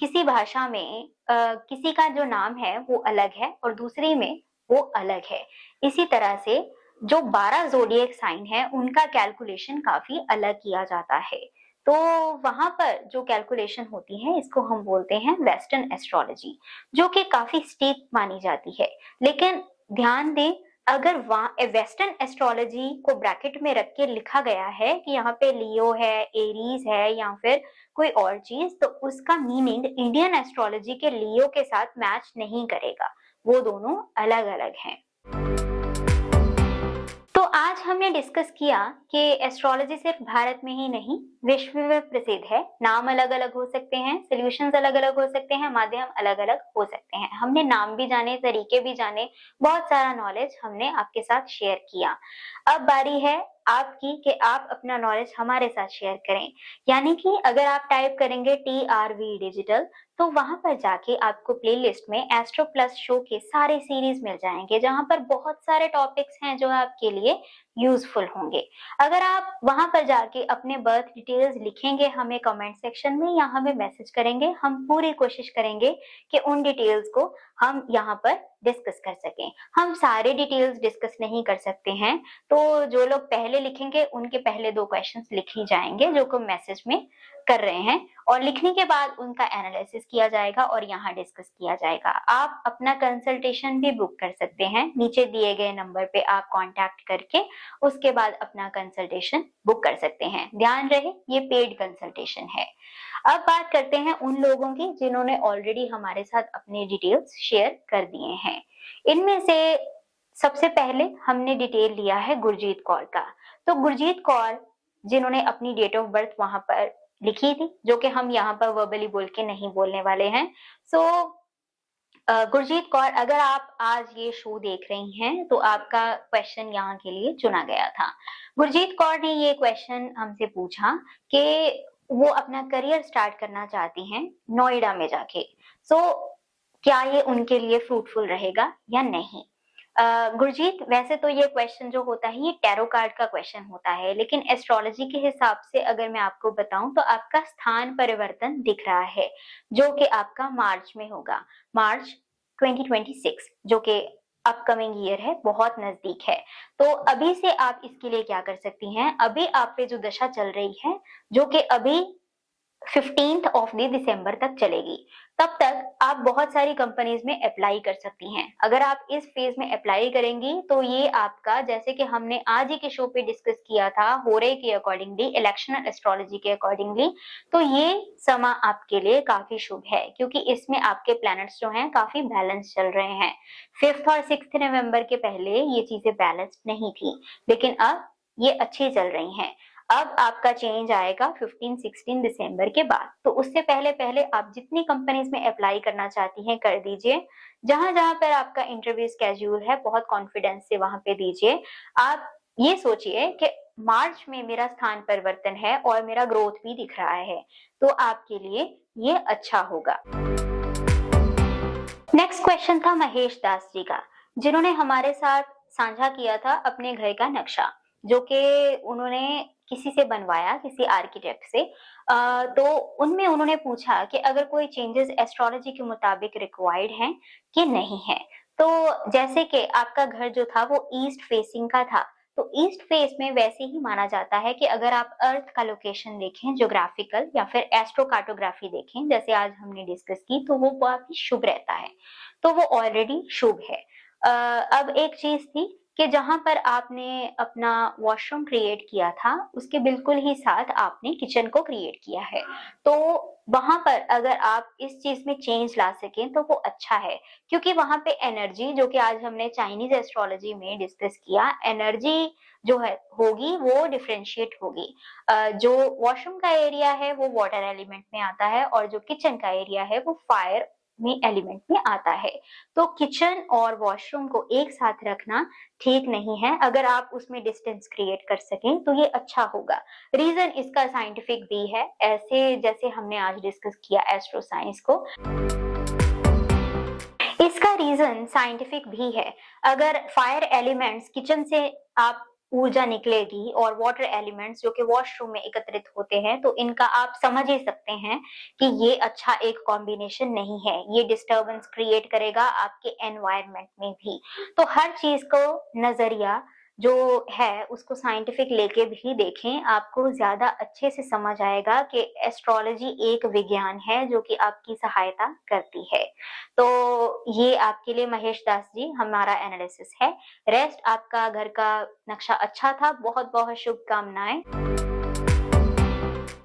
किसी भाषा में किसी का जो नाम है वो अलग है और दूसरी में वो अलग है, इसी तरह से जो 12 जोडिएक साइन है उनका कैलकुलेशन काफी अलग किया जाता है। तो वहां पर जो कैलकुलेशन होती है इसको हम बोलते हैं वेस्टर्न एस्ट्रोलॉजी, जो कि काफी स्टीप मानी जाती है। लेकिन ध्यान दें, अगर वहां वेस्टर्न एस्ट्रोलॉजी को ब्रैकेट में रख के लिखा गया है कि यहाँ पे लियो है, एरीज है या फिर कोई और चीज, तो उसका मीनिंग इंडियन एस्ट्रोलॉजी के लियो के साथ मैच नहीं करेगा, वो दोनों अलग अलग हैं। तो आज हमने डिस्कस किया कि एस्ट्रोलॉजी सिर्फ भारत में ही नहीं विश्व में प्रसिद्ध है। नाम अलग अलग हो सकते हैं, सॉल्यूशंस अलग अलग हो सकते हैं, माध्यम अलग अलग हो सकते हैं। हमने नाम भी जाने, तरीके भी जाने, बहुत सारा नॉलेज हमने आपके साथ शेयर किया। अब बारी है आपकी कि आप अपना नॉलेज हमारे साथ शेयर करें। यानी कि अगर आप टाइप करेंगे TRV डिजिटल तो वहां पर जाके आपको प्लेलिस्ट में एस्ट्रो प्लस शो के सारे सीरीज मिल जाएंगे, जहां पर बहुत सारे टॉपिक्स हैं जो आपके लिए यूजफुल होंगे। अगर आप वहां पर जाके अपने बर्थ डिटेल्स लिखेंगे हमें कमेंट सेक्शन में या हमें मैसेज करेंगे, हम पूरी कोशिश करेंगे कि उन डिटेल्स को हम यहाँ पर डिस्कस कर सकें। हम सारे डिटेल्स डिस्कस नहीं कर सकते हैं, तो जो लोग पहले लिखेंगे उनके पहले 2 क्वेश्चंस लिख ही जाएंगे जो कि मैसेज में कर रहे हैं, और लिखने के बाद उनका एनालिसिस किया जाएगा और यहाँ डिस्कस किया जाएगा। आप अपना कंसल्टेशन भी बुक कर सकते हैं, नीचे दिए गए नंबर पे आप कांटेक्ट करके उसके बाद अपना कंसल्टेशन बुक कर सकते हैं। ध्यान रहे, ये पेड कंसल्टेशन है। अब बात करते हैं उन लोगों की जिन्होंने ऑलरेडी हमारे साथ अपने डिटेल्स शेयर कर दिए हैं। इनमें से सबसे पहले हमने डिटेल लिया है गुरजीत कौर का। तो गुरजीत कौर जिन्होंने अपनी डेट ऑफ बर्थ वहां पर लिखी थी, जो कि हम यहाँ पर वर्बली बोल के नहीं बोलने वाले हैं। सो गुरजीत कौर, अगर आप आज ये शो देख रही हैं तो आपका क्वेश्चन यहाँ के लिए चुना गया था। गुरजीत कौर ने ये क्वेश्चन हमसे पूछा कि वो अपना करियर स्टार्ट करना चाहती हैं नोएडा में जाके। सो क्या ये उनके लिए फ्रूटफुल रहेगा या नहीं? गुरजीत, वैसे तो ये क्वेश्चन जो होता है ये टैरो कार्ड का क्वेश्चन होता है, लेकिन एस्ट्रोलॉजी के हिसाब से अगर मैं आपको बताऊं तो आपका स्थान परिवर्तन दिख रहा है, जो कि आपका मार्च में होगा। मार्च 2026, जो कि अपकमिंग ईयर है, बहुत नजदीक है। तो अभी से आप इसके लिए क्या कर सकती हैं? अभी आप पे जो दशा चल रही है, जो कि अभी 15th ऑफ द दिसंबर तक चलेगी, तब तक आप बहुत सारी कंपनीज में अप्लाई कर सकती हैं। अगर आप इस फेज में अप्लाई करेंगी तो ये आपका, जैसे कि हमने आज ही के शो पे डिस्कस किया था होरे के अकॉर्डिंगली, इलेक्शनल एस्ट्रोलॉजी के अकॉर्डिंगली, तो ये समा आपके लिए काफी शुभ है, क्योंकि इसमें आपके प्लैनेट्स जो हैं काफी बैलेंस चल रहे हैं। 5th और 6th नवंबर के पहले ये चीजें बैलेंस नहीं थी, लेकिन अब ये अच्छी चल रही हैं। अब आपका चेंज आएगा 15-16 दिसंबर के बाद, तो उससे पहले पहले आप जितनी कंपनीज में अप्लाई करना चाहती हैं कर दीजिए। जहां जहां पर आपका इंटरव्यू स्केड्यूल है, बहुत कॉन्फिडेंस से वहां पे दीजिए। आप ये सोचिए कि मार्च में मेरा स्थान परिवर्तन है और मेरा ग्रोथ भी दिख रहा है, तो आपके लिए ये अच्छा होगा। नेक्स्ट क्वेश्चन था महेश दास जी का, जिन्होंने हमारे साथ साझा किया था अपने घर का नक्शा, जो कि उन्होंने किसी से बनवाया, किसी आर्किटेक्ट से। तो उनमें उन्होंने पूछा कि अगर कोई चेंजेस एस्ट्रोलॉजी के मुताबिक रिक्वायर्ड हैं कि नहीं है। तो जैसे कि आपका घर जो था वो ईस्ट फेसिंग का था, तो ईस्ट फेस में वैसे ही माना जाता है कि अगर आप अर्थ का लोकेशन देखें, ज्योग्राफिकल या फिर एस्ट्रोकार्टोग्राफी देखें, जैसे आज हमने डिस्कस की, तो वो काफी शुभ रहता है, तो वो ऑलरेडी शुभ है। अब एक चीज थी कि जहां पर आपने अपना वॉशरूम क्रिएट किया था, उसके बिल्कुल ही साथ आपने किचन को क्रिएट किया है, तो वहां पर अगर आप इस चीज में चेंज ला सकें तो वो अच्छा है, क्योंकि वहां पे एनर्जी, जो कि आज हमने चाइनीज एस्ट्रोलॉजी में डिस्कस किया, एनर्जी जो है होगी वो डिफरेंशिएट होगी। जो वॉशरूम का एरिया है वो वाटर एलिमेंट में आता है, और जो किचन का एरिया है वो फायर में एलिमेंट में आता है। तो किचन और वॉशरूम को एक साथ रखना ठीक नहीं है। अगर आप उसमें डिस्टेंस क्रिएट कर सकें तो ये अच्छा होगा। रीजन इसका साइंटिफिक भी है, ऐसे जैसे हमने आज डिस्कस किया एस्ट्रो साइंस को, इसका रीजन साइंटिफिक भी है। अगर फायर एलिमेंट्स किचन से आप ऊर्जा निकलेगी और वाटर एलिमेंट्स जो कि वॉशरूम में एकत्रित होते हैं, तो इनका आप समझ ही सकते हैं कि ये अच्छा एक कॉम्बिनेशन नहीं है, ये डिस्टरबेंस क्रिएट करेगा आपके एनवायरनमेंट में भी। तो हर चीज को नजरिया जो है उसको साइंटिफिक लेके भी देखें, आपको ज्यादा अच्छे से समझ आएगा कि एस्ट्रोलॉजी एक विज्ञान है जो कि आपकी सहायता करती है। तो ये आपके लिए महेश दास जी हमारा एनालिसिस है। रेस्ट आपका घर का नक्शा अच्छा था, बहुत बहुत शुभकामनाएं।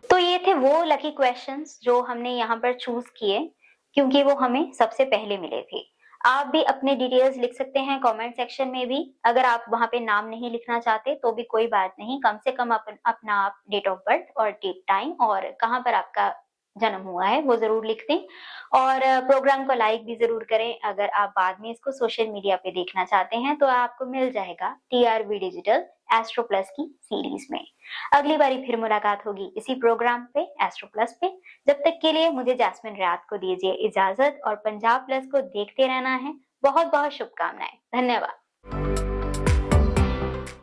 तो ये थे वो लकी क्वेश्चंस जो हमने यहाँ पर चूज किए, क्योंकि वो हमें सबसे पहले मिले थे। आप भी अपने डिटेल्स लिख सकते हैं कमेंट सेक्शन में भी। अगर आप वहां पे नाम नहीं लिखना चाहते तो भी कोई बात नहीं, कम से कम अपना आप डेट ऑफ बर्थ और डेट टाइम और कहाँ पर आपका जन्म हुआ है वो जरूर लिख दें, और प्रोग्राम को लाइक भी जरूर करें। अगर आप बाद में इसको सोशल मीडिया पे देखना चाहते हैं तो आपको मिल जाएगा TRV डिजिटल एस्ट्रो प्लस की सीरीज में। अगली बारी फिर मुलाकात होगी इसी प्रोग्राम पे, एस्ट्रो प्लस पे। जब तक के लिए मुझे जैस्मिन रात को दीजिए इजाजत, और पंजाब प्लस को देखते रहना है। बहुत बहुत शुभकामनाएं, धन्यवाद।